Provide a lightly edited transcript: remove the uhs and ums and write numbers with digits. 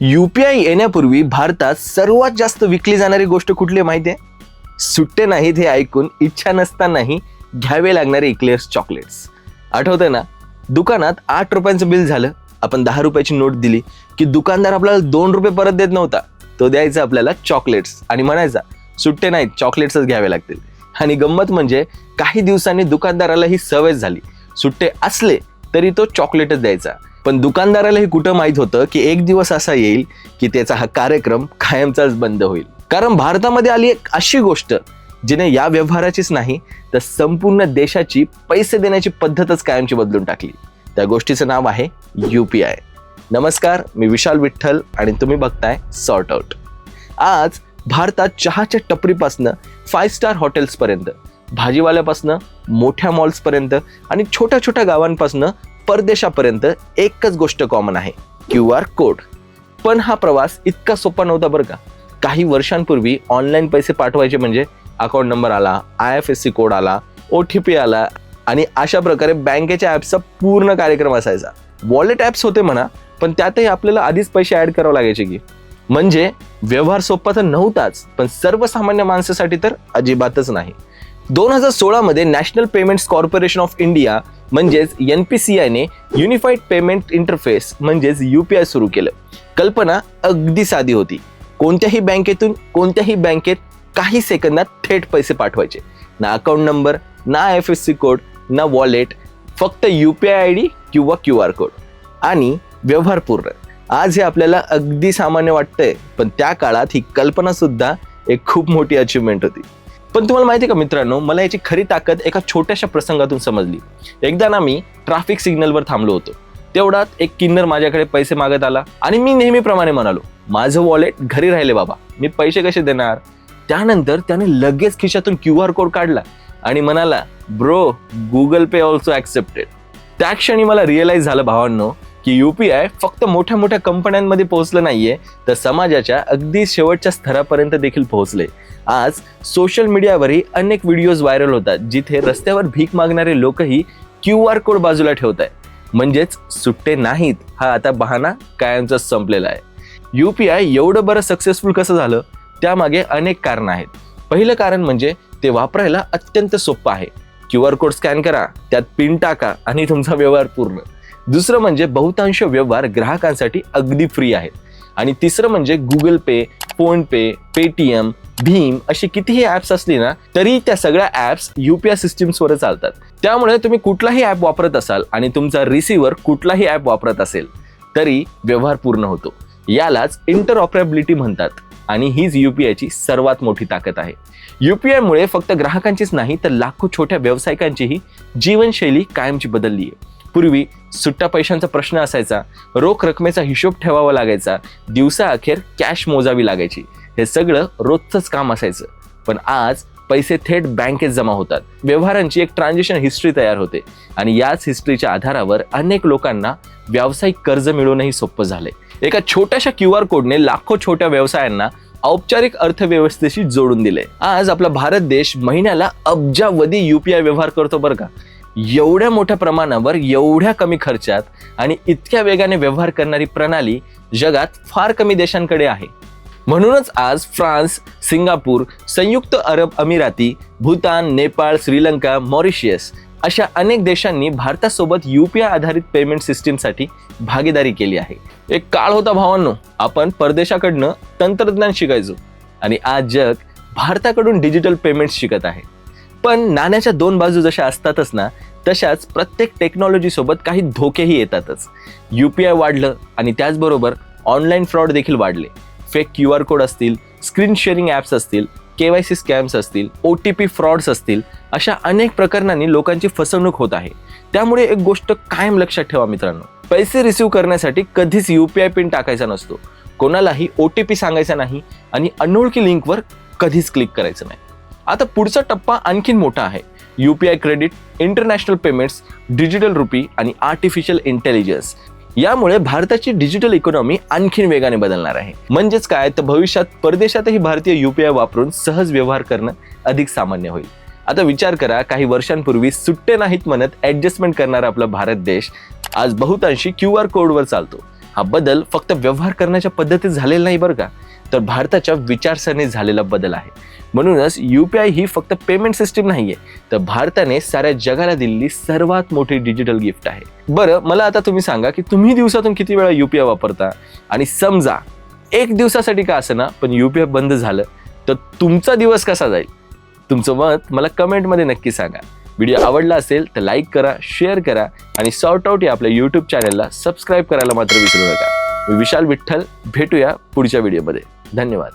UPI येण्यापूर्वी भारतात सर्वात जास्त विकली जाणारी गोष्ट कुठली माहिती आहे? सुट्टे नाहीत हे ऐकून इच्छा नसतानाही घ्यावे लागणारे इक्लेअर्स चॉकलेट्स. आठवतंय ना? दुकानात 8 रुपयांचं बिल झालं, आपण 10 रुपयाची नोट दिली की दुकानदार आपल्याला 2 रुपये परत देत नव्हता. तो द्यायचा आपल्याला चॉकलेट्स आणि म्हणायचा सुट्टे नाहीत, चॉकलेट्सच घ्यावे लागतील. आणि गंमत म्हणजे काही दिवसांनी दुकानदाराला ही सवय झाली. सुट्टे असले तरी तो चॉकलेटच द्यायचा. पण दुकानदारालाही कुठं माहित होतं की एक दिवस असा येईल की त्याचा हा कार्यक्रम कायमचाच बंद होईल. कारण भारतामध्ये आली एक अशी गोष्ट जिने या व्यवहाराचीच नाही तर संपूर्ण देशाची पैसे देण्याची पद्धतच कायमची बदलून टाकली. त्या गोष्टीचं नाव आहे UPI. नमस्कार, मी विशाल विठ्ठल आणि तुम्ही बघताय सॉर्ट आउट. आज भारतात चहाच्या टपरीपासनं 5 स्टार हॉटेल्स पर्यंत, भाजीवाल्यापासनं मोठ्या मॉल्स पर्यंत आणि छोट्या छोट्या गावांपासनं परदेशापर्यंत एकच गोष्ट कॉमन आहे, QR कोड. पण हा प्रवास इतका सोपा नव्हता बरं का. काही वर्षांपूर्वी ऑनलाईन पैसे पाठवायचे म्हणजे अकाउंट नंबर आला, IFSC कोड आला, OTP आला आणि अशा प्रकारे बँकेच्या ॲप्सचा पूर्ण कार्यक्रम असायचा. वॉलेट ॲप्स होते म्हणा, पण त्यातही आपल्याला आधीच पैसे ॲड करावे लागायचे की. म्हणजे व्यवहार सोपा तर नव्हताच, पण सर्वसामान्य माणसासाठी तर अजिबातच नाही. 2016 मध्ये national payments corporation of India म्हणजेच NPCI ने युनिफाईड पेमेंट इंटरफेस म्हणजेच UPI सुरू केलं. कल्पना अगदी साधी होती. कोणत्याही बँकेतून कोणत्याही बँकेत काही सेकंदात थेट पैसे पाठवायचे. ना अकाउंट नंबर, ना IFSC कोड, ना वॉलेट, फक्त UPI ID किंवा QR कोड आणि व्यवहार पूर्ण. आज हे आपल्याला अगदी सामान्य वाटतंय, पण त्या काळात ही कल्पना सुद्धा एक खूप मोठी अचीवमेंट होती. पण तुम्हाला माहिती आहे का मित्रांनो, मला याची खरी ताकद एका छोट्याशा प्रसंगातून समजली. एकदा ना मी ट्रॅफिक सिग्नलवर थांबलो होतो. तेवढ्यात एक किन्नर माझ्याकडे पैसे मागत आला आणि मी नेहमीप्रमाणे म्हणालो, माझं वॉलेट घरी राहिले बाबा, मी पैसे कसे देणार. त्यानंतर त्याने लगेच खिशातून QR कोड काढला आणि म्हणाला, ब्रो, गुगल पे ऑल्सो ॲक्सेप्टेड. त्या क्षणी मला रिअलाइज झालं भावांनो की UPI फक्त मोठ्या मोठ्या कंपन्यांमध्ये पोहोचलं नाहीये, तर समाजाच्या अगदी शेवटच्या स्तरापर्यंत देखील पोहोचले. आज सोशल मीडियावरही अनेक व्हिडिओज व्हायरल होतात जिथे रस्त्यावर भीक मागणारे लोकही QR कोड बाजूला ठेवत आहे. म्हणजेच सुट्टे नाहीत हा आता बहाणा कायमचाच संपलेला आहे. UPI एवढं बरं सक्सेसफुल कसं झालं, त्यामागे अनेक कारणं आहेत. पहिलं कारण म्हणजे ते वापरायला अत्यंत सोपं आहे. QR कोड स्कॅन करा, त्यात पिन टाका आणि तुमचा व्यवहार पूर्ण. दुसरं म्हणजे बहुतांश व्यवहार ग्राहकांसाठी अगदी फ्री आहेत. आणि तिसरं म्हणजे गुगल पे, फोन पे, पेटीएम, भीम अशी कितीही ॲप्स असली ना तरी त्या सगळ्या ॲप्स UPI सिस्टीम्सवर चालतात. त्यामुळे तुम्ही कुठलाही ॲप वापरत असाल आणि तुमचा रिसिव्हर कुठलाही ॲप वापरत असेल तरी व्यवहार पूर्ण होतो. यालाच इंटरऑपरेबिलिटी म्हणतात आणि हीच UPIची सर्वात मोठी ताकद आहे. UPI मुळे फक्त ग्राहकांचीच नाही तर लाखो छोट्या व्यावसायिकांचीही जीवनशैली कायमची बदलली आहे. पूर्वी सुट्टा पैशांचा प्रश्न असायचा, रोख रकमेचा हिशोब ठेवावा लागायचा, दिवसाअखेर कॅश मोजावी लागायची. हे सगळं रोजचंच काम असायचं. पण आज पैसे थेट बँकेत जमा होतात. व्यवहारांची एक ट्रान्झॅक्शन हिस्ट्री तयार होते आणि याच हिस्ट्रीच्या आधारावर अनेक लोकांना व्यावसायिक कर्ज मिळवणंही सोपं झालंय. एका छोट्याशा QR कोडने लाखो छोट्या व्यवसायांना औपचारिक अर्थव्यवस्थेशी जोडून दिले. आज आपला भारत देश महिन्याला अब्जावधी UPI व्यवहार करतो बरं का. एवढ्या मोठ्या प्रमाणावर, एवढ्या कमी खर्चात आणि इतक्या वेगाने व्यवहार करणारी प्रणाली जगात फार कमी देशांकडे आहे. म्हणूनच आज फ्रान्स, सिंगापूर, संयुक्त अरब अमिराती, भूतान, नेपाळ, श्रीलंका, मॉरिशियस अशा अनेक देशांनी भारतासोबत UPI आधारित पेमेंट सिस्टीमसाठी भागीदारी केली आहे. एक काळ होता भावांनो, आपण परदेशाकडनं तंत्रज्ञान शिकायचो आणि आज जग भारताकडून डिजिटल पेमेंट्स शिकत आहे. पण नाण्याच्या दोन बाजू जशा असतातच ना, तशाच प्रत्येक टेक्नॉलॉजी सोबत काही धोकेही येतातच. UPI वाढलं आणि त्याचबरोबर ऑनलाईन फ्रॉड देखील वाढले. फेक QR कोड असतील, स्क्रीन शेअरिंग ॲप्स असतील, KYC स्कॅम्स असतील, OTP फ्रॉड्स असतील, अशा अनेक प्रकरणांनी लोकांची फसवणूक होत आहे. त्यामुळे एक गोष्ट कायम लक्षात ठेवा मित्रांनो, पैसे रिसीव्ह करण्यासाठी कधीच UPI पिन टाकायचा नसतो, कोणालाही OTP सांगायचा नाही आणि अनोळखी लिंकवर कधीच क्लिक करायचं नाही. आता पुढचा टप्पा आणखीन मोठा आहे. UPI credit, international payments, digital rupee आणि आर्टिफिशियल इंटेलिजन्स. यामुळे भारताची डिजिटल इकॉनॉमी आणखीन वेगाने बदलणार आहे. म्हणजेच काय, तर भविष्यात परदेशातही भारतीय UPI वापरून सहज व्यवहार करणं अधिक सामान्य होईल. आता विचार करा, काही वर्षांपूर्वी सुट्टे नाहीत म्हणत ॲडजस्टमेंट करणारा आपला भारत देश आज बहुतांशी QR कोडवर चालतो. हा बदल फक्त व्यवहार करण्याच्या पद्धतीत झालेला नाही बरं का, तर भारताच्या विचारसरणीत झालेला बदल आहे. म्हणूनच UPI ही फक्त पेमेंट सिस्टीम नाहीये, तर भारताने साऱ्या जगाला दिलेली सर्वात मोठी डिजिटल गिफ्ट आहे. बरं, मला आता तुम्ही सांगा की तुम्ही दिवसातून किती वेळा UPI वापरता, आणि समजा एक दिवसासाठी का असेना पण UPI बंद झालं तर तुमचा दिवस कसा जाईल? तुमचं मत मला कमेंटमध्ये नक्की सांगा. व्हिडिओ आवडला असेल तर लाईक करा, शेअर करा आणि सॉर्ट आउट या आपल्या यूट्यूब चॅनलला सबस्क्राईब करायला मात्र विसरू नका. मी विशाल विठ्ठल, भेटूया पुढच्या व्हिडिओमध्ये. धन्यवाद.